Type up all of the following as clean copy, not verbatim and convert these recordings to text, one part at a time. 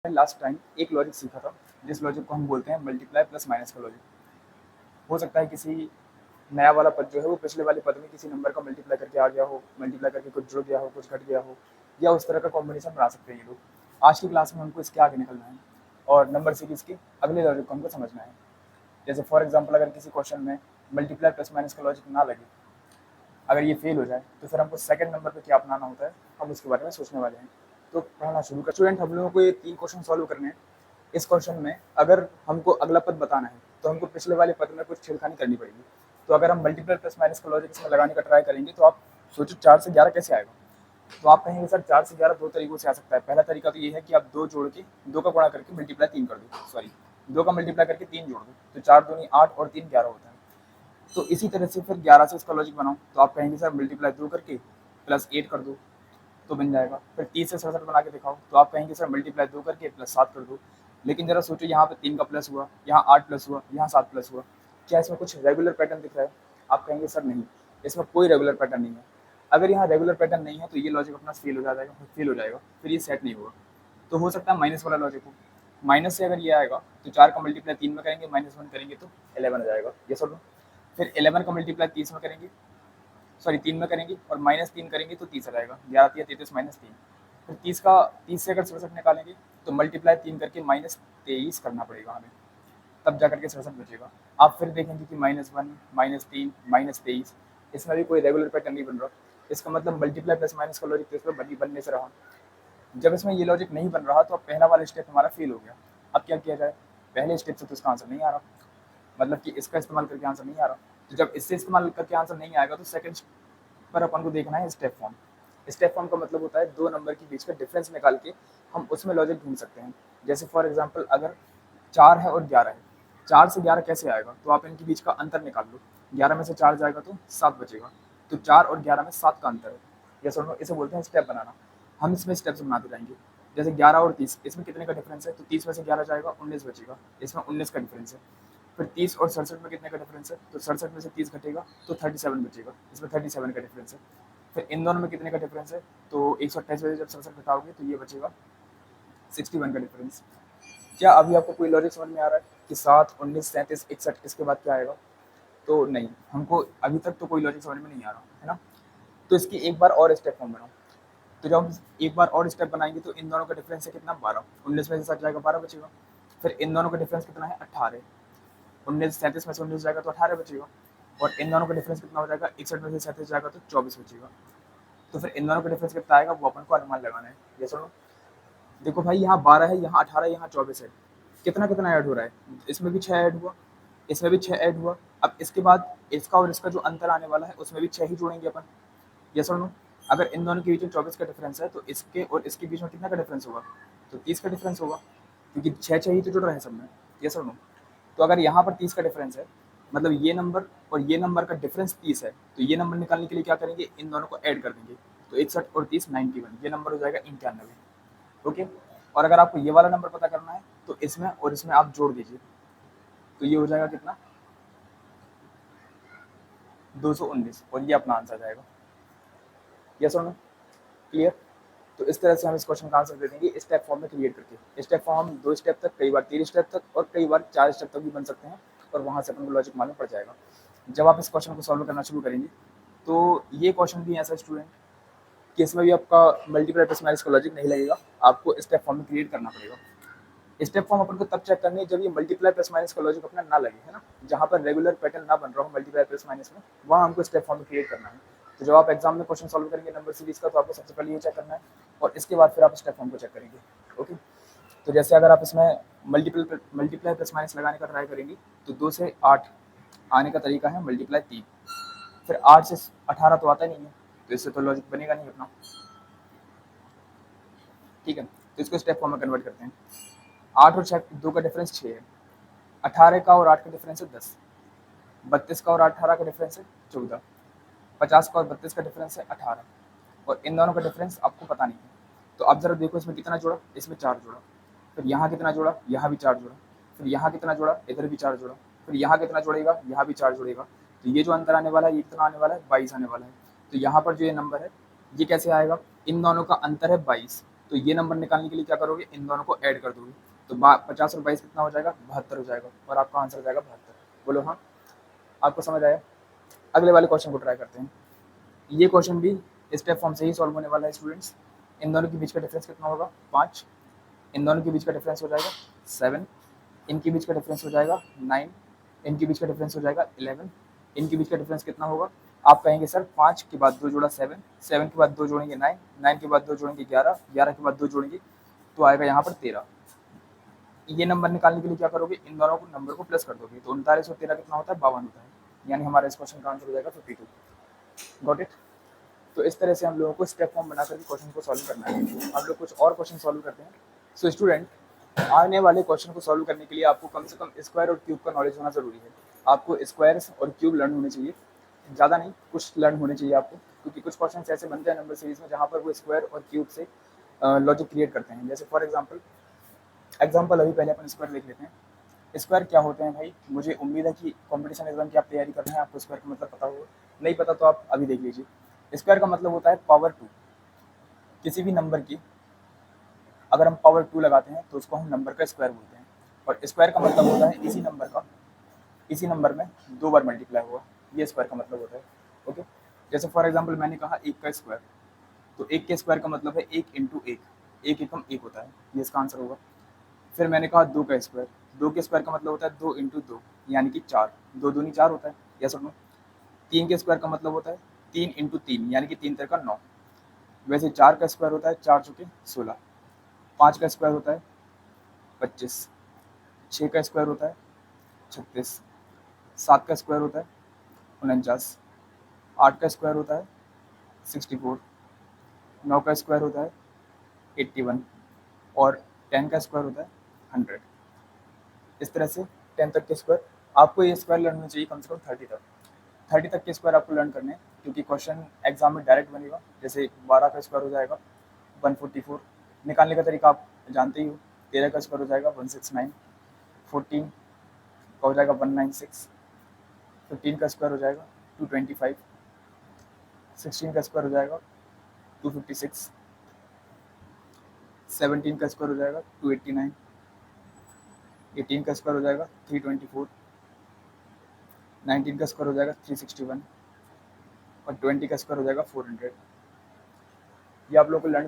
Last time एक logic सीखा था, जिस लॉजिक को हम बोलते हैं मल्टीप्लाई प्लस माइनस का लॉजिक। हो सकता है किसी नया वाला पद जो है वो पिछले वाले पद में किसी नंबर का मल्टीप्लाई करके आ गया हो, मल्टीप्लाई करके कुछ जुड़ गया हो, कुछ घट गया हो, या उस तरह का कॉम्बिनेशन बना सकते हैं ये लोग। आज की क्लास में हमको इसके आगे निकलना है और नंबर सीरीज के अगले लॉजिक को हमको समझना है। जैसे फॉर एग्जाम्पल, अगर किसी क्वेश्चन में मल्टीप्लाई प्लस माइनस का लॉजिक ना लगे, अगर ये फेल हो जाए, तो फिर हमको सेकंड नंबर पे क्या अपनाना होता है, हम उसके बारे में सोचने वाले हैं। तो पढ़ना शुरू कर। स्टूडेंट, हम लोगों को ये 3 क्वेश्चन सॉल्व करने हैं। इस क्वेश्चन में अगर हमको अगला पद बताना है तो हमको पिछले वाले पद में कुछ छेड़खानी करनी पड़ेगी। तो अगर हम मल्टीप्लाई प्लस माइनस का लॉजिक इसमें लगाने का ट्राई करेंगे तो आप सोचो 4 से 11 कैसे आएगा। तो आप कहेंगे सर 4 से 11 दो तरीकों से आ सकता है। पहला तरीका तो ये है कि आप 2 जोड़ के 2 का गुणा करके मल्टीप्लाई 3 कर दो, सॉरी 2 का मल्टीप्लाई करके 3 जोड़ दो, तो 4 दूनी 8 और 3 11 होता है। तो इसी तरह से फिर 11 से इसका लॉजिक बनाओ, तो आप कहेंगे सर मल्टीप्लाई 2 करके प्लस 8 कर दो, तो बन जाएगा। फिर 30 से 67 बना के दिखाओ, तो आप कहेंगे सर मल्टीप्लाई 2 करके प्लस 7 कर दो। लेकिन जरा सोचो, यहाँ पे 3 का प्लस हुआ, यहाँ 8 प्लस हुआ, यहाँ 7 प्लस हुआ, क्या इसमें कुछ रेगुलर पैटर्न दिख रहा है? आप कहेंगे सर नहीं, इसमें कोई रेगुलर पैटर्न नहीं है। अगर यहाँ रेगुलर पैटर्न नहीं है तो ये लॉजिक अपना फेल हो जाएगा, फिर ये सेट नहीं होगा। तो हो सकता है माइनस वाला लॉजिक हो। माइनस से अगर ये आएगा तो 4 का मल्टीप्लाई 3 में करेंगे, -1 करेंगे तो 11 आ जाएगा, ये सब। फिर 11 का मल्टीप्लाई 30 में करेंगे, सॉरी 3 में करेंगे, और -3 करेंगे तो 30 आ जाएगा, 11 3 33 -3। फिर 30 से अगर 67 निकालेंगे तो मल्टीप्लाई 3 करके -23 करना पड़ेगा हमें, तब जा करके 67 बचेगा। आप फिर देखेंगे कि -1 -3 -23, इसमें भी कोई रेगुलर पैटर्न नहीं बन रहा। इसका मतलब मल्टीप्लाई प्लस माइनस का लॉजिक तो इसमें बनने से रहा। जब इसमें ये लॉजिक नहीं बन रहा तो अब पहला वाला स्टेप हमारा फेल हो गया। अब क्या किया जाए? पहले स्टेप से तो इसका आंसर नहीं आ रहा, मतलब कि इसका इस्तेमाल करके आंसर नहीं आ रहा। तो जब इससे इस्तेमाल करके आंसर नहीं आएगा तो सेकंड पर अपन को देखना है स्टेप फॉर्म। स्टेप फॉर्म का मतलब होता है 2 नंबर के बीच का डिफरेंस निकाल के हम उसमें लॉजिक ढूंढ सकते हैं। जैसे फॉर एग्जांपल, अगर 4 है और 11 है, 4 से 11 कैसे आएगा? तो आप इनके बीच का अंतर निकाल लो। 11 में से 4 जाएगा तो 7 बचेगा। तो 4 और 11 में 7 का अंतर है। ये सुनो, इसे बोलते हैं स्टेप बनाना। हम इसमें स्टेप्स बनाते जाएंगे। जैसे 11 और 30, इसमें कितने का डिफरेंस है? तो 30 में से 11 जाएगा, 19 बचेगा, इसमें 19 का डिफरेंस है। फिर 30 और 67 में कितने का डिफरेंस है? तो 67 में से 30 घटेगा तो 37 बचेगा, इसमें 37 का डिफरेंस है। फिर इन दोनों में कितने का डिफरेंस है? तो 128 में से जब 67 घटाओगे तो ये बचेगा 61 का डिफरेंस। क्या अभी आपको कोई लॉजिक समझ में आ रहा है कि 7, 19, 37, 61 इसके बाद क्या आएगा? तो नहीं, हमको अभी तक तो कोई लॉजिक समझ में नहीं आ रहा है ना। तो इसकी एक बार और स्टेप फॉर्म बनाओ। तो जब हम एक बार और स्टेप बनाएंगे तो इन दोनों का डिफरेंस है कितना? 12। 19 में से 7 जाएगा, 12 बचेगा। फिर इन दोनों का डिफरेंस कितना है? 18। 19 37 में से 19 जाएगा तो 18 बचेगा। और इन दोनों का डिफरेंस कितना हो जाएगा? 61 में से 37 जाएगा तो 24 बचेगा। तो फिर इन दोनों का डिफरेंस कितना आएगा वो अपन को अनुमान लगाना है। ये सुनो, देखो भाई, यहाँ 12 है, यहाँ 18 है, यहाँ 24 है, कितना कितना ऐड हो रहा है? इसमें भी 6 ऐड हुआ, इसमें भी 6 ऐड हुआ। अब इसके बाद इसका और इसका जो अंतर आने वाला है उसमें भी 6 ही जोड़ेंगे अपन। ये सुनो, अगर इन दोनों के बीच में 24 का डिफरेंस है तो इसके और इसके बीच में कितना का डिफरेंस होगा? तो 30 का डिफरेंस होगा, क्योंकि 6 ही तो जुड़ रहे हैं सब में। ये सुनो, तो अगर यहाँ पर 30 का डिफरेंस है, मतलब ये नंबर और ये नंबर का डिफरेंस 30 है, तो ये नंबर निकालने के लिए क्या करेंगे? इन दोनों को ऐड कर देंगे। तो 61 और 30 91, ये नंबर हो जाएगा 91। ओके। और अगर आपको ये वाला नंबर पता करना है तो इसमें और इसमें आप जोड़ दीजिए, तो ये हो जाएगा कितना? 219, और ये अपना आंसर जाएगा। यस और नो? क्लियर? तो इस तरह से हम इस क्वेश्चन का आंसर दे देंगे स्टेप फॉर्म में क्रिएट करके। स्टेप फॉर्म हम 2 स्टेप तक, कई बार 3 स्टेप तक, और कई बार 4 स्टेप तक भी बन सकते हैं, और वहाँ से अपन को लॉजिक मालूम पड़ जाएगा। जब आप इस क्वेश्चन को सॉल्व करना शुरू करेंगे तो ये क्वेश्चन भी ऐसा स्टूडेंट कि इसमें भी आपका मल्टीप्लाई प्लस माइनस का लॉजिक नहीं लगेगा, आपको स्टेप फॉर्म में क्रिएट करना पड़ेगा। स्टेप फॉर्म अपन को तब चेक करनी है जब ये मल्टीप्लाई प्लस माइनस का लॉजिक अपना ना लगे, है ना। जहाँ पर रेगुलर पैटर्न ना बन रहा हो मल्टीप्लाई प्लस माइनस में, वहाँ हमको स्टेप फॉर्म में क्रिएट करना है। तो जब आप एग्जाम में क्वेश्चन सॉल्व करेंगे नंबर सीरीज का, तो आपको सबसे पहले ये चेक करना है, और इसके बाद फिर आप स्टेप फॉर्म को चेक करेंगे। ओके। तो जैसे अगर आप इसमें मल्टीप्लाई प्लस माइनस लगाने का ट्राई करेंगे तो 2 से 8 आने का तरीका है मल्टीप्लाई 3। फिर 8 से 18 तो आता नहीं है, तो इससे तो लॉजिक बनेगा नहीं अपना। ठीक है, तो इसको स्टेप फॉर्म में कन्वर्ट करते हैं। 8 और 6, 2 का डिफरेंस 6 है। 18 का और 8 का डिफरेंस है 10। 32 का और 18 का डिफरेंस है 14। 50 का और 32 का डिफरेंस है 18। और इन दोनों का डिफरेंस आपको पता नहीं है। तो अब जरा देखो, इसमें कितना जोड़ा? इसमें 4 जोड़ा। फिर यहाँ कितना जोड़ा? यहाँ भी 4 जोड़ा। फिर यहाँ कितना जोड़ा? इधर भी 4 जोड़ा। फिर यहाँ कितना जोड़ेगा? यहाँ भी 4 जोड़ेगा। तो ये जो अंतर आने वाला है, ये कितना आने वाला है? 22 आने वाला है। तो यहाँ पर जो ये नंबर है ये कैसे आएगा? इन दोनों का अंतर है 22, तो ये नंबर निकालने के लिए क्या करोगे, इन दोनों को ऐड कर दोगे। तो 50 और 22 कितना हो जाएगा, 72 हो जाएगा, और आपका आंसर हो जाएगा 72। बोलो हाँ, आपको समझ आया। अगले वाले क्वेश्चन को ट्राई करते हैं। ये क्वेश्चन भी स्टेप फॉर्म से ही सॉल्व होने वाला है स्टूडेंट्स। इन दोनों के बीच का डिफरेंस कितना होगा, 5। इन दोनों के बीच का डिफरेंस हो जाएगा 7। इनके बीच का डिफरेंस हो जाएगा 9। इनके बीच का डिफरेंस हो जाएगा 11। इनके बीच का डिफरेंस कितना होगा, आप कहेंगे सर 5 के बाद 2 जोड़ा 7, 7 के बाद 2 जोड़ेंगे 9, 9 के बाद 2 जोड़ेंगे 11, 11 के बाद 2 जोड़ेंगे तो आएगा यहाँ पर 13। ये नंबर निकालने के लिए क्या करोगे, इन दोनों को नंबर को प्लस कर दोगे, तो 39 और 13 कितना होता है, 52 होता है। यानी हमारा इस क्वेश्चन का आंसर हो जाएगा 52। Got it. तो इस तरह से हम लोगों को स्टेप फॉर्म बना करके क्वेश्चन को सॉल्व करना है। हम लोग कुछ और क्वेश्चन सॉल्व करते हैं। सो स्टूडेंट, आने वाले क्वेश्चन को सॉल्व करने के लिए आपको कम से कम स्क्वायर और क्यूब का नॉलेज होना जरूरी है। आपको स्क्वायर्स और क्यूब लर्न होने चाहिए, ज़्यादा नहीं, कुछ लर्न होने चाहिए आपको, क्योंकि कुछ क्वेश्चन ऐसे बनते हैं नंबर सीरीज में जहाँ पर वो स्क्वायर और क्यूब से लॉजिक क्रिएट करते हैं। जैसे फॉर एग्जाम्पल अभी पहले अपन स्क्वायर देख लेते हैं। स्क्वायर क्या होते हैं भाई, मुझे उम्मीद है कि कॉम्पिटिशन एग्जाम की आप तैयारी कर रहे हैं, आपको स्क्वायर का मतलब पता होगा। नहीं पता तो आप अभी देख लीजिए। स्क्वायर का मतलब होता है पावर 2। किसी भी नंबर की अगर हम पावर 2 लगाते हैं तो उसको हम नंबर का स्क्वायर बोलते हैं। और स्क्वायर का मतलब होता है इसी नंबर में 2 बार मल्टीप्लाई हुआ, ये स्क्वायर का मतलब होता है। ओके, जैसे फॉर एग्जाम्पल मैंने कहा 1 का स्क्वायर, तो 1 के स्क्वायर का मतलब है 1 इंटू 1, 1 एकम 1 होता है, ये इसका आंसर होगा। फिर मैंने कहा 2 का स्क्वायर, 2 के स्क्वायर का मतलब होता है 2 इंटू 2 यानी कि 4, 2 दूनी 4 होता है, या सुनो। 3 के स्क्वायर का मतलब होता है 3 इंटू 3 यानी कि 3 तेरह का 9। वैसे 4 का स्क्वायर होता है 4 चौके 16। 5 का स्क्वायर होता है 25। 6 का स्क्वायर होता है 36। 7 का स्क्वायर होता है 49। 8 का स्क्वायर होता है 64। 9 का स्क्वायर होता है 81 और 10 का स्क्वायर होता है 100। इस तरह से 10 तक के स्क्वायर आपको ये स्क्वायर लर्न होना चाहिए, कम से कम 30 तक के स्क्वायर आपको लर्न करने हैं, क्योंकि क्वेश्चन एग्जाम में डायरेक्ट बनेगा। जैसे 12 का स्क्वायर हो जाएगा 144, निकालने का तरीका आप जानते ही हो। 13 का स्क्वायर हो जाएगा 169। 14 का हो जाएगा 196। 15 का स्क्वायर हो जाएगा 225। 16 का स्क्वायर हो जाएगा 256। 17 का स्क्वायर हो जाएगा 289। 18 का स्क्वायर हो जाएगा 324। 19 का स्क्वायर हो जाएगा 361 और 20 का स्क्वायर हो जाएगा 400। ये आप लोगों को लर्न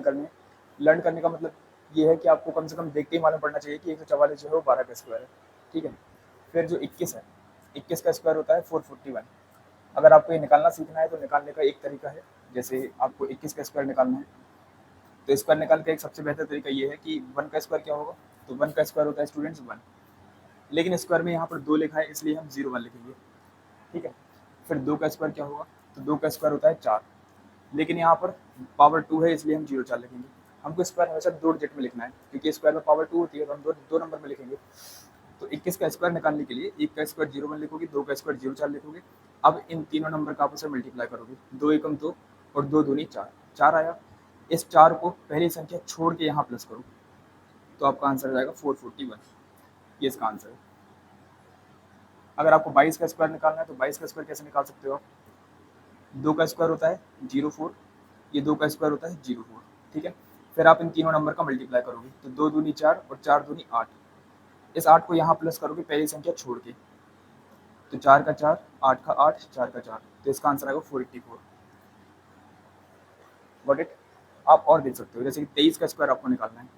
करने का मतलब ये है कि आपको कम से कम देखते ही मालूम पड़ना चाहिए कि 144 जो है वो 12 का स्क्वायर है, ठीक है। फिर जो 21 है, 21 का स्क्वायर होता है 441। अगर आपको ये निकालना सीखना है तो निकालने का एक तरीका है, जैसे आपको 21 का स्क्वायर निकालना है तो स्क्वायर निकालने का एक सबसे बेहतर तरीका ये है कि 1 का स्क्वायर क्या होगा, तो 1 का स्क्वायर होता है स्टूडेंट्स 1, लेकिन स्क्वायर में यहाँ पर 2 लिखा है इसलिए हम 0 1 लिखेंगे, ठीक है। फिर 2 का स्क्वायर क्या होगा, तो 2 का स्क्वायर होता है 4, लेकिन यहाँ पर पावर 2 है इसलिए हम 0 4 लिखेंगे। हमको स्क्वायर हमेशा 2 डिजिट में लिखना है, क्योंकि स्क्वायर में पावर 2 होती है तो हम दो नंबर में लिखेंगे। तो 21 का स्क्वायर निकालने के लिए 1 का स्क्वायर 0 1 लिखोगे, 2 का स्क्वायर 0 4 लिखोगे। अब इन तीनों नंबर का आपस में मल्टीप्लाई करोगे, 2 एकम 2 और 2 दूनी 4, 4 आया। इस 4 को पहली संख्या छोड़ के यहाँ प्लस करो तो आपका आंसर आ जाएगा 441, ये इसका आंसर है। अगर आपको 22 का स्क्वायर निकालना है तो 22 का स्क्वायर कैसे निकाल सकते हो आप, 2 का स्क्वायर होता है 04, ये 2 का स्क्वायर होता है 04, ठीक है। फिर आप इन तीनों नंबर का मल्टीप्लाई करोगे तो 2 दूनी 4 और 4 दूनी 8। इस 8 को यहाँ प्लस करोगे पहली संख्या छोड़ के, तो 4 का 4, 8 का 8, 4 का 4, तो इसका आंसर आएगा 484। Got it. आप और देख सकते हो, जैसे कि 23 का स्क्वायर आपको निकालना है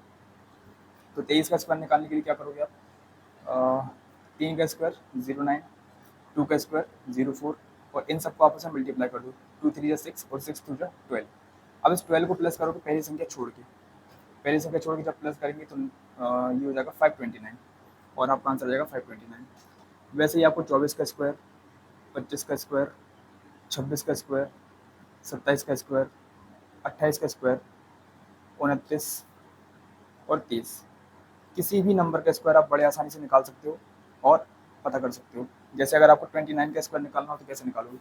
तो 23 का स्क्वायर निकालने के लिए क्या करोगे आप, 3 का स्क्वायर 09, 2 का स्क्वायर 04 और इन सबको आपस में मल्टीप्लाई कर दो, 2 3 जा 6 और 6 2 जा 12। अब इस 12 को प्लस करोगे पहली संख्या छोड़ के, पहली संख्या छोड़ के जब प्लस करेंगे तो ये हो जाएगा 529 और आपका आंसर आ जाएगा 529। वैसे ही आपको 24 का स्क्वायर, 25 का स्क्वायर, 26 का स्क्वायर, 27 का स्क्वायर, 28 का स्क्वायर, 29 और 30, किसी भी नंबर का स्क्वायर आप बड़े आसानी से निकाल सकते हो और पता कर सकते हो। जैसे अगर आपको 29 का स्क्वायर निकालना हो तो कैसे निकालोगे,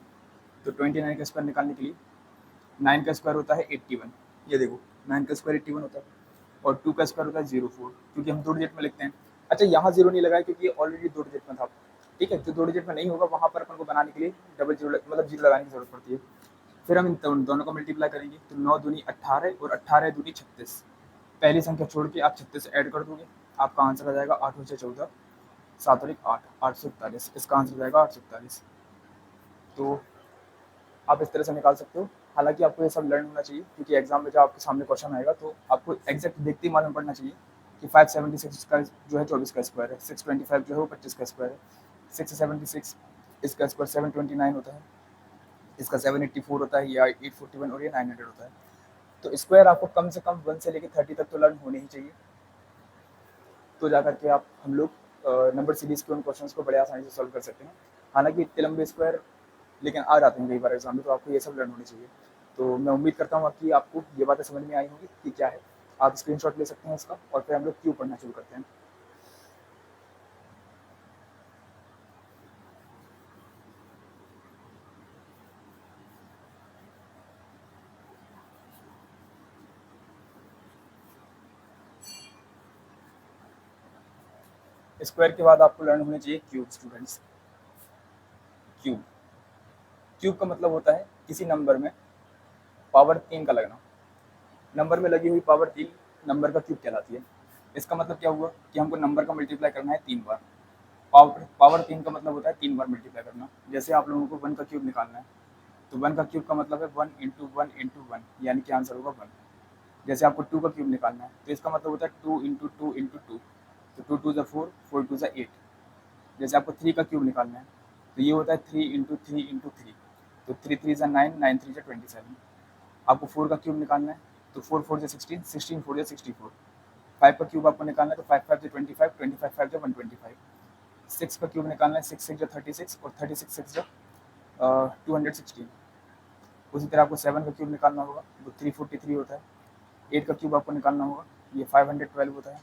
तो 29 का स्क्वायर निकालने के लिए 9 का स्क्वायर होता है 81, ये देखो 9 का स्क्वायर 81 होता है, और 2 का स्क्वायर होता है 04, क्योंकि हम 2 डिजिट में लिखते हैं। अच्छा, यहाँ 0 नहीं लगाया क्योंकि ऑलरेडी 2 डिजिट में था, ठीक है। जो 2 डिजिट में नहीं होगा वहाँ पर अपन को बनाने के लिए डबल जीरो मतलब 0 लगाने की जरूरत पड़ती है। फिर हम इन दोनों को मल्टीप्लाई करेंगे तो 9 दूनी 18 और 18 दूनी 36, पहली संख्या छोड़ के आप 36 ऐड कर दोगे, आपका आंसर आ जाएगा 8 से 14, 7 और 1 8, 841। इसका आंसर जाएगा 841। तो आप इस तरह से निकाल सकते हो। हालांकि आपको ये सब लर्न होना चाहिए, क्योंकि एग्जाम में जब आपके सामने क्वेश्चन आएगा तो आपको एग्जैक्ट देखते ही मालूम पड़ना चाहिए कि 576 का जो है 24 का स्क्वायर है, 625 जो है वो 25 का स्क्वायर है, 676 इसका स्क्वायर 729 होता है, इसका 784 होता है, या 841 और ये 900 होता है। तो स्क्वायर आपको कम से कम 1 से लेकर 30 तक तो लर्न होने ही चाहिए, तो जा करके आप हम लोग नंबर सीरीज़ के उन क्वेश्चंस को बड़े आसानी से सॉल्व कर सकते हैं। हालांकि इतने लंबे स्क्वायर लेकिन आ जाते हैं कई बार एग्जाम में, तो आपको ये सब लर्न होनी चाहिए। तो मैं उम्मीद करता हूँ कि आपको ये बातें समझ में आई होंगी कि क्या है। आप स्क्रीनशॉट ले सकते हैं इसका, और फिर हम लोग क्यों पढ़ना शुरू करते हैं। स्क्वायर के बाद आपको लर्न होने चाहिए क्यूब स्टूडेंट्स। क्यूब क्यूब का मतलब होता है किसी नंबर में पावर 3 का लगना। नंबर में लगी हुई पावर 3 नंबर का क्यूब कहलाती है। इसका मतलब क्या हुआ कि हमको नंबर का मल्टीप्लाई करना है 3 बार। पावर 3 का मतलब होता है 3 बार मल्टीप्लाई करना। जैसे आप लोगों को 1 का क्यूब निकालना है, तो 1 का क्यूब का मतलब है 1 इंटू 1 इंटू 1, यानी कि आंसर होगा 1। जैसे आपको 2 का क्यूब निकालना है, तो इसका मतलब होता है 2 इंटू 2 इंटू 2, तो 2 2 4, 4 2 8। जैसे आपको 3 का क्यूब निकालना है, तो ये होता है 3 इंटू 3 इंटू 3, तो 3 3 9, 9 3 27। आपको 4 का क्यूब निकालना है, तो 4 4 16, 16 4 64। 5 का क्यूब आपको निकालना है, तो 5 5 25, 25 5 125। 6 का क्यूब निकालना है, 6 6 36, और 36 6 216। उसी तरह आपको 7 का क्यूब निकालना होगा, तो 343 होता है। 8 का क्यूब आपको निकालना होगा, ये 512 होता है।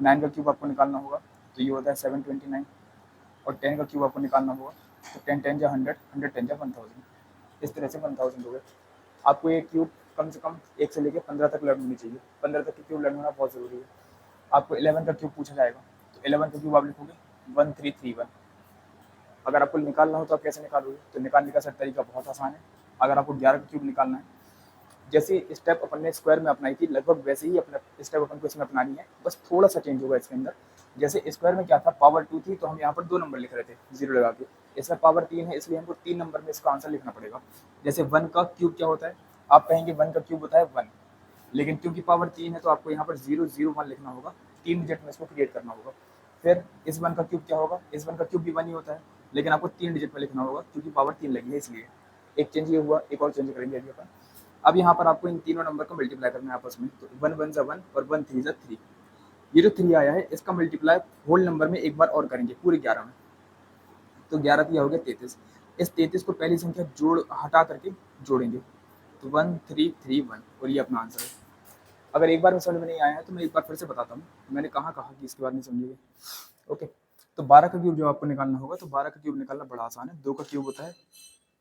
9 का क्यूब आपको निकालना होगा, तो ये होता है 729। और 10 का क्यूब आपको निकालना होगा, तो 10 10 जा 100, 100 10 जा 1000। इस तरह से 1000 हो गए। आपको ये क्यूब कम से कम 1 से लेकर 15 तक लर्न होनी चाहिए। 15 तक की क्यूब लर्न होना बहुत ज़रूरी है। आपको 11 का क्यूब पूछा जाएगा, तो 11 का क्यूब आप लिखोगे 1331। अगर आपको निकालना हो तो आप कैसे निकालोगे, तो निकालने का सर तरीका बहुत आसान है। अगर आपको 11 का क्यूब निकालना है, जैसे स्टेप अपन ने स्क्वायर में अपनाई थी लगभग वैसे ही अपना स्टेप अपन को इसमें अपनानी है, बस थोड़ा सा चेंज होगा इसके अंदर। जैसे स्क्वायर में क्या था, पावर 2 थी, तो हम यहाँ पर 2 नंबर लिख रहे थे जीरो लगा के। इसमें पावर 3 है, इसलिए हमको 3 नंबर में इसका आंसर लिखना पड़ेगा। जैसे 1 का क्यूब क्या होता है, आप कहेंगे 1 का क्यूब होता है 1, लेकिन क्योंकि पावर 3 है तो आपको यहाँ पर 001 लिखना होगा, 3 डिजिट में इसको क्रिएट करना होगा। फिर इस 1 का क्यूब क्या होगा, इस 1 का क्यूब भी 1 ही होता है, लेकिन आपको 3 डिजिट में लिखना होगा क्योंकि पावर 3 लगी है इसलिए। एक चेंज ये हुआ, एक और चेंज करेंगे अभी अपन। अब यहाँ पर आपको इन तीनों नंबर को मल्टीप्लाई करना है आपस में, तो 1 1 जा 1 और 1 3 जा 3। ये जो 3 आया है इसका मल्टीप्लाई होल नंबर में एक बार और करेंगे पूरे 11 में, तो 11 3 हो गया 33। इस 33 को पहली संख्या जोड़ हटा करके जोड़ेंगे, तो 1331, और ये अपना आंसर है। अगर एक बार में समझ में नहीं आया है तो मैं एक बार फिर से बताता हूँ, मैंने कहा कि इसके बाद नहीं समझिएगा। ओके, तो 12 का क्यूब जब आपको निकालना होगा, तो 12 का क्यूब निकालना बड़ा आसान है। 2 का क्यूब होता है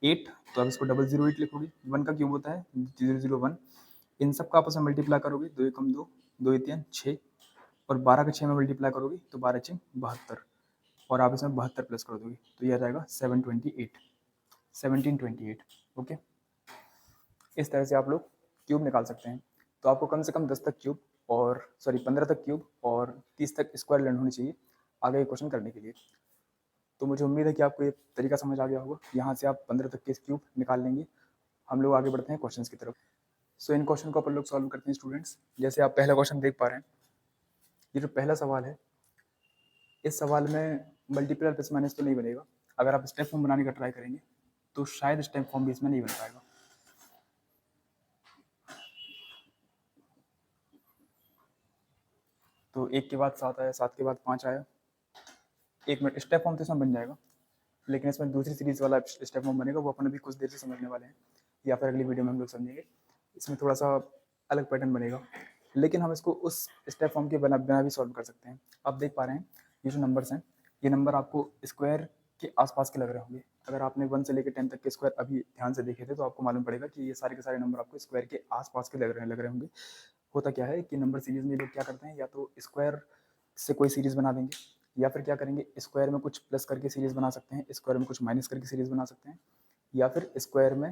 8, तो आप इसको 008 लिखोगे। 1 का क्यूब होता है 001। इन सब का आपस में मल्टीप्लाई करोगे, 2 एकम 2, 2 3 6, और 12 का 6 में मल्टीप्लाई करोगे तो 12 6 72, और आप इसमें 72 प्लस कर दोगे, तो ये आ जाएगा 728, 1728। ओके, इस तरह से आप लोग क्यूब निकाल सकते हैं। तो आपको कम से कम 10 तक क्यूब, और सॉरी 15 तक क्यूब और 30 तक स्क्वायर लर्न होनी चाहिए आगे ये क्वेश्चन करने के लिए। तो मुझे उम्मीद है कि आपको ये तरीका समझ आ गया होगा। यहाँ से आप 15 तक के क्यूब निकाल लेंगे। हम लोग आगे बढ़ते हैं क्वेश्चंस की तरफ। सो इन क्वेश्चन को अपन लोग सॉल्व करते हैं स्टूडेंट्स। जैसे आप पहला क्वेश्चन देख पा रहे हैं, ये जो पहला सवाल है, इस सवाल में मल्टीप्लाई प्लस माइनस तो नहीं बनेगा। अगर आप स्टेप फॉर्म बनाने का ट्राई करेंगे तो शायद स्टेप फॉर्म भी इसमें नहीं बन पाएगा। तो 1 के बाद 7 आया, 7 के बाद 5 आया। 1 मिनट, स्टेप फॉर्म तो इसमें बन जाएगा, लेकिन इसमें दूसरी सीरीज वाला स्टेप फॉर्म बनेगा, वो अपन अभी कुछ देर से समझने वाले हैं, या फिर अगली वीडियो में हम लोग समझेंगे। इसमें थोड़ा सा अलग पैटर्न बनेगा, लेकिन हम इसको उस स्टेप फॉर्म के बिना भी सॉल्व कर सकते हैं। आप देख पा रहे हैं ये जो नंबर्स हैं, ये नंबर आपको स्क्वायर के आसपास के लग रहे होंगे। अगर आपने 1 से लेकर 10 तक के स्क्वायर अभी ध्यान से देखे थे तो आपको मालूम पड़ेगा कि ये सारे के सारे नंबर आपको स्क्वायर के आसपास के लग रहे होंगे। होता क्या है कि नंबर सीरीज में लोग क्या करते हैं, या तो स्क्वायर से कोई सीरीज बना देंगे, या फिर क्या करेंगे, स्क्वायर में कुछ प्लस करके सीरीज बना सकते हैं, स्क्वायर में कुछ माइनस करके सीरीज बना सकते हैं, या फिर स्क्वायर में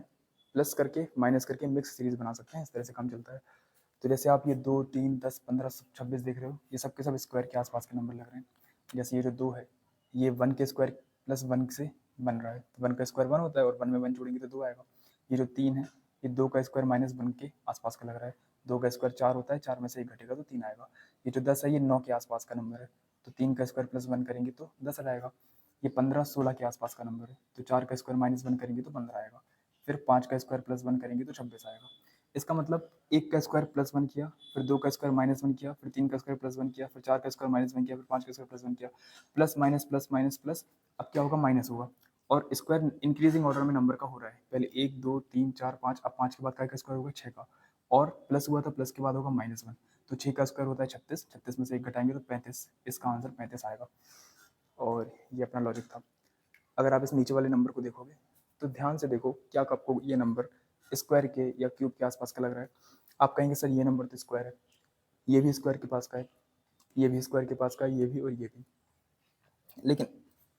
प्लस करके माइनस करके मिक्स सीरीज बना सकते हैं। इस तरह से काम चलता है। तो जैसे आप ये 2, 3, 10, 15, 26 देख रहे हो, ये सब के सब स्क्वायर के आसपास के नंबर लग रहे हैं। जैसे ये जो 2 है, ये 1 के स्क्वायर प्लस 1 से बन रहा है, तो 1 का स्क्वायर 1 होता है और 1 में 1 जोड़ेंगे तो 2 आएगा। ये जो 3 है, ये 2 का स्क्वायर माइनस 1 के आसपास का लग रहा है, 2 का स्क्वायर 4 होता है, 4 में से 1 घटेगा तो 3 आएगा। ये जो 10 है, ये 9 के आसपास का नंबर है, तो 3 का स्क्वायर प्लस 1 करेंगे तो 10 आएगा। ये 15, 16 के आसपास का नंबर है, तो 4 का स्क्वायर माइनस 1 करेंगे तो 15 आएगा। फिर 5 का स्क्वायर प्लस 1 करेंगे तो 26 आएगा। इसका मतलब 1 का स्क्वायर प्लस 1 किया, फिर 2 का स्क्वायर माइनस 1 किया, फिर 3 का स्क्वायर प्लस 1 किया, फिर 4 का स्क्वायर माइनस 1 किया, फिर 5 का स्क्वायर प्लस 1 किया, plus minus plus minus plus, अब क्या होगा, माइनस होगा। और स्क्वायर इंक्रीजिंग ऑर्डर में नंबर का हो रहा है, पहले 1, 2, 3, 4, 5, अब 5 के बाद का स्क्वायर होगा 6 का, और प्लस हुआ था, प्लस के बाद होगा -1, तो 6 का स्क्वायर होता है 36, 36 में से 1 घटाएंगे तो 35, इसका आंसर 35 आएगा। और ये अपना लॉजिक था। अगर आप इस नीचे वाले नंबर को देखोगे तो ध्यान से देखो, क्या आपको ये नंबर स्क्वायर के या क्यूब के आसपास का लग रहा है? आप कहेंगे सर ये नंबर तो स्क्वायर है, ये भी स्क्वायर के पास का है, ये भी स्क्वायर के पास का है, ये भी और ये भी। लेकिन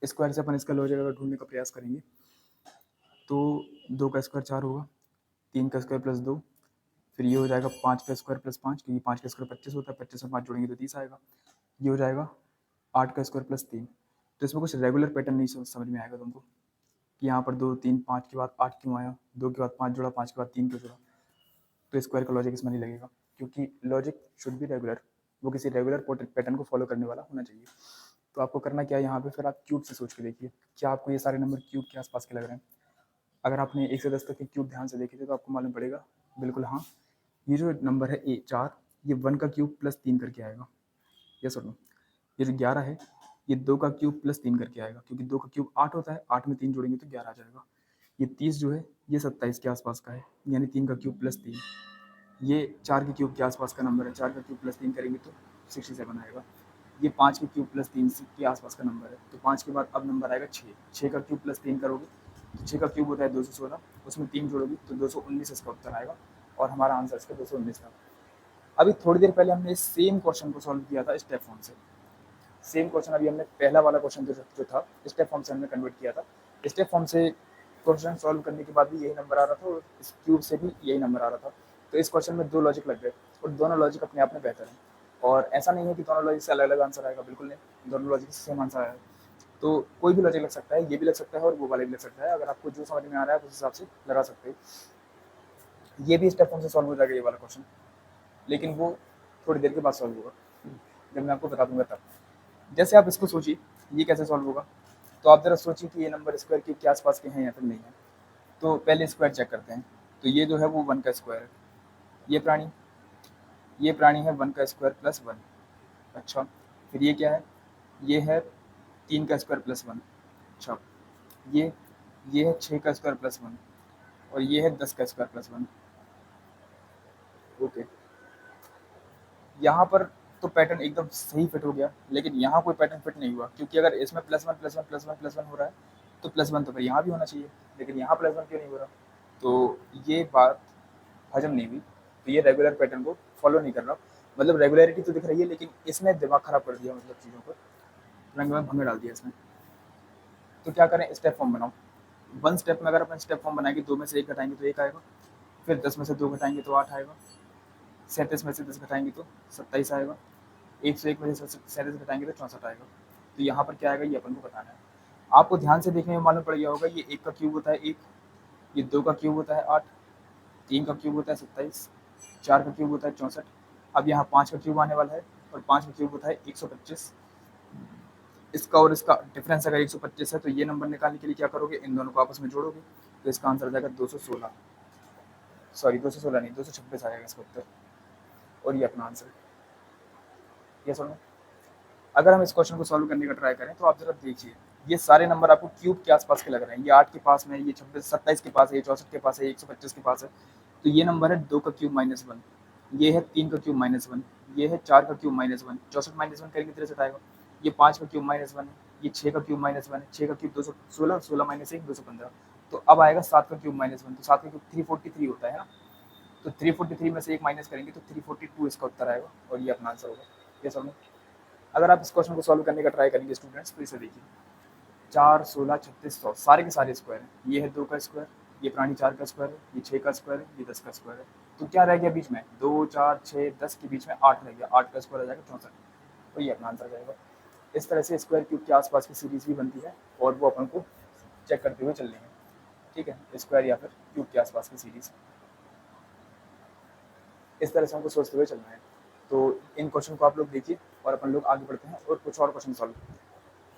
स्क्वायर से अपन इसका लॉजिक अगर ढूंढने का प्रयास करेंगे तो 2 का स्क्वायर 4 होगा, 3 का स्क्वायर प्लस 2, फिर ये हो जाएगा 5 का स्क्वायर प्लस 5, क्योंकि 5 का स्क्वायर 25 होता है, 25 में 5 जोड़ेंगे तो 30 आएगा। ये हो जाएगा 8 का स्क्वायर प्लस 3। तो इसमें कुछ रेगुलर पैटर्न नहीं समझ में आएगा तुमको कि यहाँ पर 2, 3, 5 के बाद 8 क्यों आया, 2 के बाद 5 जोड़ा, 5 के बाद 3 क्यों जोड़ा। तो स्क्वायर का लॉजिक इसमें नहीं लगेगा, क्योंकि लॉजिक शुड बी रेगुलर, वो किसी रेगुलर पैटर्न को फॉलो करने वाला होना चाहिए। तो आपको करना क्या है, यहाँ पे फिर आप क्यूब से सोच के देखिए, क्या आपको ये सारे नंबर क्यूब के आसपास के लग रहे हैं? अगर आपने 1 से 10 तक के क्यूब ध्यान से देखे थे तो आपको मालूम पड़ेगा, बिल्कुल हाँ, ये जो नंबर है A4, ये 1 का क्यूब प्लस 3 करके आएगा, यस और नो। ये जो 11 है, ये 2 का क्यूब प्लस 3 करके आएगा, क्योंकि 2 का क्यूब 8 होता है, 8 में 3 जोड़ेंगे तो 11 आ जाएगा। ये 30 जो है, ये 27 के आसपास का है, यानी 3 का क्यूब प्लस 3। ये 4 के क्यूब के आसपास का नंबर है, 4 का क्यूब प्लस 3 करेंगे तो 67 आएगा। ये 5 के क्यूब प्लस 3 के आसपास का नंबर है, तो 5 के बाद अब नंबर आएगा 6, 6 का क्यूब प्लस 3 करोगे तो 6 का क्यूब होता है 216, उसमें 3 जोड़ोगे तो 219 इसका उत्तर आएगा, और हमारा आंसर इसका 219 था। अभी थोड़ी देर पहले हमने सेम क्वेश्चन को सॉल्व किया था स्टेप फॉर्म से। सेम क्वेश्चन अभी हमने पहला वाला क्वेश्चन जो था स्टेप फॉर्म से हमने कन्वर्ट किया था। स्टेप फॉर्म से क्वेश्चन सॉल्व करने के बाद भी यही नंबर आ रहा था, और इस क्यूब से भी यही नंबर आ रहा था। तो इस क्वेश्चन में 2 लॉजिक लग गए, और दोनों लॉजिक अपने आप में बेहतर हैं। और ऐसा नहीं है कि दोनों लॉजिक से अलग अलग आंसर आएगा, बिल्कुल नहीं, दोनों लॉजिक से सेम आंसर आएगा। तो कोई भी लॉजिक लग सकता है, ये भी लग सकता है और वो वाला भी लग सकता है। अगर आपको जो समझ में आ रहा है उस हिसाब से लगा सकते हो। ये भी स्टेप फॉर्म से सॉल्व हो जाएगा ये वाला क्वेश्चन, लेकिन वो थोड़ी देर के बाद सॉल्व होगा, जब मैं आपको बता दूंगा तब। जैसे आप इसको सोचिए, ये कैसे सॉल्व होगा, तो आप ज़रा सोचिए कि ये नंबर स्क्वायर क्यूब के आसपास के हैं या फिर नहीं है। तो पहले स्क्वायर चेक करते हैं। तो ये जो है वो 1 का स्क्वायर है, ये प्राणी है 1 का स्क्वायर प्लस 1। अच्छा, फिर ये क्या है, ये है 3 का स्क्वायर प्लस 1। अच्छा, ये है 6 का स्क्वायर प्लस 1, और ये है 10 का स्क्वायर प्लस 1। ओके, यहाँ पर तो पैटर्न एकदम सही फिट हो गया, लेकिन यहाँ कोई पैटर्न फिट नहीं हुआ, क्योंकि अगर इसमें +1 +1 +1 +1 हो रहा है तो +1 तो फिर यहाँ भी होना चाहिए, लेकिन यहाँ +1 क्यों नहीं हो रहा? तो ये बात हजम नहीं हुई। तो ये रेगुलर पैटर्न को फॉलो नहीं कर रहा, मतलब रेगुलरिटी तो दिख रही है, लेकिन इसने दिमाग खराब कर दिया, मतलब चीज़ों को रंग में भंग डाल दिया इसमें। तो क्या करें, स्टेप फॉर्म बनाओ। 1 स्टेप में अगर अपन स्टेप फॉर्म बनाएंगे, 2 में से 1 घटाएंगे तो 1 आएगा, फिर 10 में से 2 घटाएंगे तो 8 आएगा, 37 में से 10 घटाएंगे तो 27 आएगा, 101 में से 37 घटाएंगे तो 64 आएगा। तो यहाँ पर क्या आएगा ये अपन को बताना है। आपको ध्यान से देखने में मालूम पड़ गया होगा, ये 1 का क्यूब होता है 1, ये 2 का क्यूब होता है 8, 3 का क्यूब होता है 27, 4 का क्यूब होता है 64। अब यहाँ 5 का क्यूब आने वाला है, और 5 का क्यूब होता है 125। इसका और इसका डिफरेंस अगर 125 है, तो ये नंबर निकालने के लिए क्या करोगे, इन दोनों को आपस में जोड़ोगे, तो इसका आंसर आ जाएगा 216, सॉरी 216 नहीं, 226 आएगा इसका उत्तर, और ये अपना आंसर। ये सुनो, अगर हम इस क्वेश्चन को सॉल्व करने का ट्राई करें तो आप जरा देखिए, ये सारे नंबर आपको क्यूब के आसपास के लग रहे हैं। ये 8 के पास में है, ये 26 27 के पास है, ये 64 के पास है, ये 125 के पास है। तो ये नंबर है 2 का क्यूब -1, ये है 3 का क्यूब -1, ये है 4 का क्यूब -1, 64 -1 करेंगे 63 आएगा, ये 5 का क्यूब -1 है, ये 6 का क्यूब -1 है, 6 का क्यूब 216, 16 -1 215। तो अब आएगा 7 का क्यूब -1, तो 7 का क्यूब 343 होता है ना, तो 343 में से 1 माइनस करेंगे तो 342 इसका उत्तर आएगा, और ये अपना आंसर होगा। ये समझ। अगर आप इस क्वेश्चन को सॉल्व करने का ट्राई करेंगे स्टूडेंट्स, तो इसे देखिए, 4, 16, 36, 100 सारे के सारे स्क्वायर हैं। ये है 2 का स्क्वायर, ये पुरानी 4 का स्क्वायर है, ये 6 का स्क्वायर है, ये 10 का स्क्वायर है। तो क्या रह गया बीच में, 2 4 6 10 के बीच में 8 रह गया, 8 का स्क्वायर आ जाएगा 64। तो ये अपना आंसर आ जाएगा। इस तरह से स्क्वायर क्यूब के आसपास की सीरीज भी बनती है और वो अपन को चेक करते हुए चलनी है। ठीक है, स्क्वायर या फिर क्यूब के आसपास की सीरीज, इस तरह से हमको सोचते हुए चलना है। तो इन क्वेश्चन को आप लोग देखिए और अपन लोग आगे बढ़ते हैं और कुछ और क्वेश्चन सॉल्व।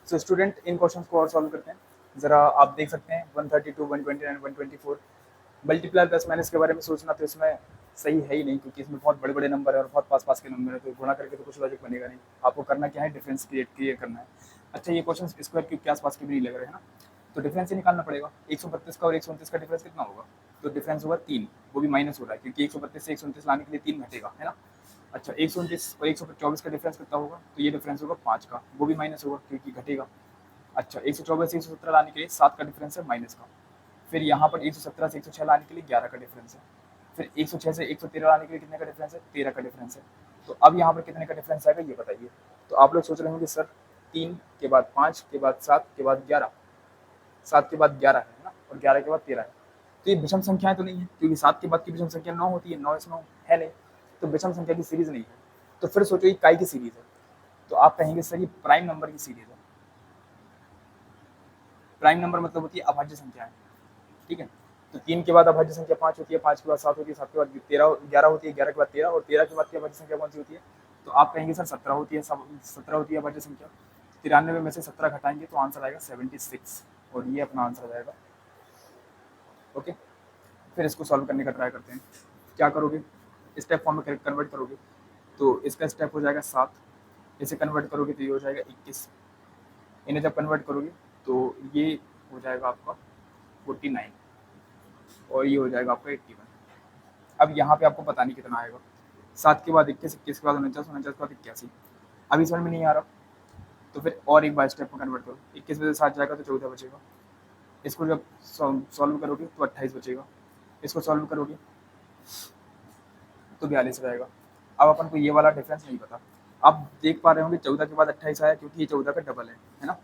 सो स्टूडेंट, इन क्वेश्चन को और सॉल्व करते हैं। ज़रा आप देख सकते हैं 132, 129, 124 मल्टीप्लाई प्लस माइनस के बारे में सोचना तो इसमें सही है ही नहीं, क्योंकि इसमें बहुत बड़े बड़े नंबर है और बहुत पास पास के नंबर है, तो गुणा करके तो कुछ लॉजिक बनेगा नहीं। आपको करना क्या है, डिफरेंस क्रिएट करना है। अच्छा, ये क्वेश्चन स्क्वायर क्यूब के आसपास के भी नहीं लग रहे हैं ना, तो डिफरेंस ही निकालना पड़ेगा। 132 का और 129 का डिफरेंस कितना होगा, तो डिफरेंस होगा 3, वो भी माइनस हो रहा है क्योंकि 132 से 129 लाने के लिए 3 घटेगा, है ना। अच्छा, 129 और 124 का डिफरेंस कितना होगा, तो ये डिफरेंस होगा 5 का, वो भी माइनस होगा क्योंकि घटेगा। अच्छा, 124 से 117 लाने के लिए 7 का डिफरेंस है माइनस का। फिर यहाँ पर 117 से 106 लाने के लिए 11 का डिफरेंस है। फिर 106 से 113 लाने के लिए कितने का डिफरेंस है, 13 का डिफरेंस है। तो अब यहाँ पर कितने का डिफरेंस आएगा ये बताइए। तो आप लोग सोच रहे होंगे सर 3 के बाद 5 के बाद 7 के बाद 11, 7 के बाद 11 है ना, और 11 के बाद 13 है। तो ये विषम संख्याएं तो नहीं है, क्योंकि 7 के बाद की विषम संख्या 9 होती है, 9 इस 9 है नहीं, तो विषम संख्या की सीरीज नहीं है। तो फिर सोचो ये काय की सीरीज है, तो आप कहेंगे सर ये प्राइम नंबर की सीरीज है। प्राइम नंबर मतलब होती है अभाज्य संख्या है। ठीक है, तो 3 के बाद अभाज्य संख्या 5 होती है, 5 के बाद 7 होती है, 7 के बाद 13 11 होती है, 11 के बाद 13, और 13 के बाद की अभाज्य संख्या कौन सी होती है, तो आप कहेंगे सर 17 होती है, 17 होती है अभाज्य संख्या। 93 में से 17 घटाएंगे तो आंसर आएगा 76, और ये अपना आंसर आ जाएगा। ओके, फिर इसको सॉल्व करने का ट्राई करते हैं। क्या करोगे, स्टेप फॉर्म में कन्वर्ट करोगे, तो इसका स्टेप हो जाएगा 7, इसे कन्वर्ट करोगे तो ये हो जाएगा 21, इन्हें जब कन्वर्ट करोगे तो ये हो जाएगा आपका 49, और ये हो जाएगा आपका 81। अब यहाँ पे आपको पता नहीं कितना आएगा, 7 के बाद 21, 21 के बाद 49, 49 के बाद 81। अभी समझ में नहीं आ रहा, तो फिर और एक बार स्टेप में कन्वर्ट करो। 21 में से 7 जाएगा तो 14 बचेगा, इसको जब सॉल्व करोगे तो 28 बचेगा, इसको सॉल्व करोगे तो 42 रहेगा। अब अपन को ये वाला डिफरेंस नहीं पता। आप देख पा रहे होंगे 14 के बाद 28 आया, क्योंकि ये 14 का डबल है ना।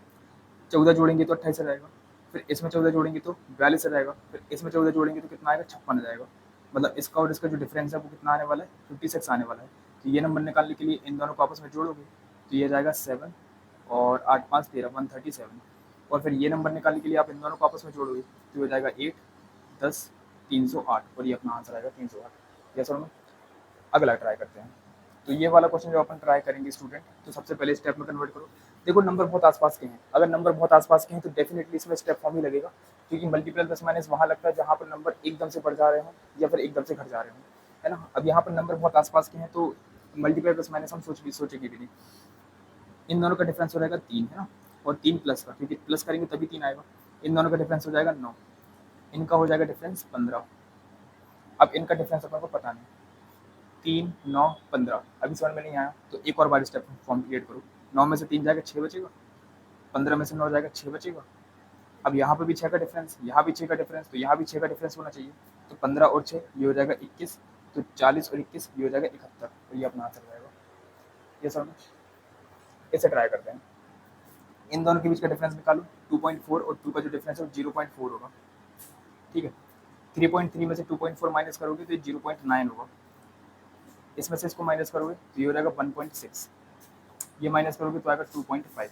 14 जोड़ेंगे तो 28 रहेगा, फिर इसमें 14 जोड़ेंगे तो 42 रहेगा, फिर इसमें 14 जोड़ेंगे तो कितना आएगा, 56 आ जाएगा। मतलब इसका और इसका जो डिफरेंस है वो कितना आने वाला है, 56 आने वाला है। तो ये नंबर निकालने के लिए इन दोनों को आपस में जोड़ोगे तो ये जाएगा 7 और 8 5 13 137, और फिर ये नंबर निकालने के लिए आप इन दोनों को आपस में जोड़ोगे तो ये जाएगा 8 10 308, और ये अपना आंसर आएगा 308। यस और नो। अगला ट्राई करते हैं। तो ये वाला क्वेश्चन जो अपन ट्राई करेंगे स्टूडेंट, तो सबसे पहले स्टेप में कन्वर्ट करो। देखो नंबर बहुत आसपास के हैं, अगर नंबर बहुत आसपास के हैं तो डेफिनेटली इसमें स्टेप फॉर्म ही लगेगा, क्योंकि मल्टीपल प्लस माइनस वहाँ लगता है जहाँ पर नंबर एकदम से बढ़ जा रहे हों या फिर एकदम से घट जा रहे हों, है ना। अब यहाँ पर नंबर बहुत आसपास के हैं तो मल्टीपल प्लस माइनस हम सोचेंगे भी नहीं। इन दोनों का डिफरेंस हो जाएगा 3, है ना, और 3 प्लस का, क्योंकि प्लस करेंगे तभी 3 आएगा। इन दोनों का डिफरेंस हो जाएगा 9, इनका हो जाएगा डिफरेंस 15। अब इनका डिफरेंस अपन को पता नहीं, 3 9 15। अभी समझ में नहीं आया तो एक और बार स्टेप फॉर्म क्रिएट करो। 9 में से 3 जाएगा 6 बचेगा, 15 में से 9 जाएगा 6 बचेगा। अब यहाँ पर भी 6 का डिफरेंस, यहाँ भी 6 का डिफरेंस, तो यहाँ भी 6 का डिफरेंस होना चाहिए। तो 15 और 6 ये हो जाएगा 21, तो 40 और 21 ये हो जाएगा 71, तो ये अपना आंसर जाएगा। ये समझ, इसे ट्राई करते हैं। इन दोनों के बीच का डिफरेंस निकालो, 2.4 और 2 का जो डिफरेंस है वो 0.4 होगा। ठीक है, 3.3 में से 2.4 माइनस करोगे तो ये 0.9 होगा। इसमें से इसको माइनस करोगे तो ये हो जाएगा 1.6, ये माइनस करोगे तो आएगा 2.5।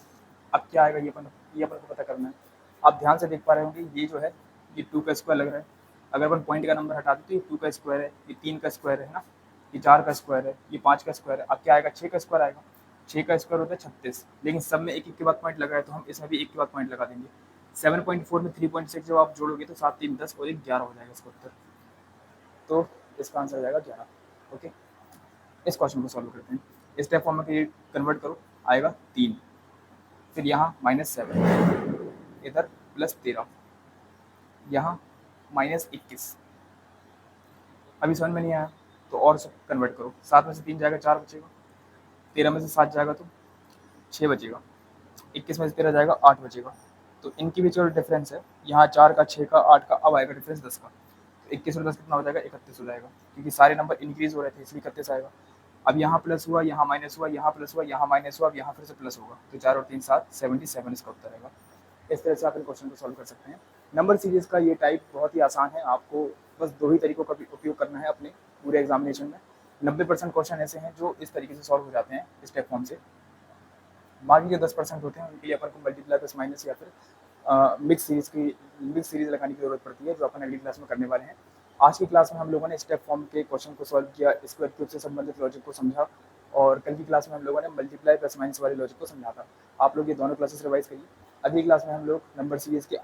अब क्या आएगा ये अपन को पता करना है। आप ध्यान से देख पा रहे होंगे ये जो है ये 2 का स्क्वायर लग रहा है। अगर अपन पॉइंट का नंबर हटा दें तो ये 2 का स्क्वायर है, ये 3 का स्क्वायर है ना, ये 4 का स्क्वायर है, ये 5 का स्क्वायर है। अब क्या आएगा, 6 का स्क्वायर आएगा। 6 का स्क्वायर होता है 36, लेकिन सब में एक एक के बाद पॉइंट लगा है तो हम इसमें भी एक के बाद पॉइंट लगा देंगे। 7.4 में 3.6 जब आप जोड़ोगे तो 7 3 10 और 1 11 हो जाएगा इसका उत्तर। तो इसका आंसर हो जाएगा 11। ओके, इस क्वेश्चन को सॉल्व करते हैं। स्टेप फॉर्म में कन्वर्ट करो, आएगा 3, फिर यहाँ -7, इधर +13, यहाँ -21। अभी समझ में नहीं आया तो और सब कन्वर्ट करो। 7 में से 3 जाएगा 4 बचेगा, 13 में से 7 जाएगा तो 6 बचेगा, 21 में से 13 जाएगा 8 बचेगा। तो इनके बीच जो डिफरेंस है यहाँ 4 का 6 का 8 का, अब आएगा डिफरेंस 10 का। तो 21 और 10 कितना हो जाएगा, 31 हो जाएगा, क्योंकि सारे नंबर इंक्रीज हो रहे थे इसलिए 31 आएगा। अब यहाँ प्लस हुआ, यहाँ माइनस हुआ, यहाँ प्लस हुआ, यहाँ माइनस हुआ, अब यहाँ फिर से प्लस होगा, तो 4 और 3 7 77 इसका उत्तर आएगा। इस तरह से आप इन क्वेश्चन को सॉल्व कर सकते हैं। नंबर सीरीज़ का ये टाइप बहुत ही आसान है, आपको बस 2 ही तरीकों का भी उपयोग करना है अपने पूरे एग्ज़ामिनेशन में। 90% क्वेश्चन ऐसे हैं जो इस तरीके से सॉल्व हो जाते हैं स्टेप फॉर्म से। बाकी जो 10% होते हैं उनके लिए अपन को मल्टीप्लाई प्लस माइनस या फिर मिक्स सीरीज़ लगाने की ज़रूरत पड़ती है, जो अपन अगली क्लास में करने वाले हैं। आज की क्लास में हम लोगों ने स्टेप फॉर्म के क्वेश्चन को सॉल्व किया, स्क्वायर क्यूब से संबंधित लॉजिक को समझा और कल की क्लास में हम लोगों ने मल्टीप्लाई प्लस माइनस वाले लॉजिक को समझा था। आप लोग ये दोनों क्लासेस रिवाइज़ करिए। अगली क्लास में हम लोग नंबर सीरीज़ के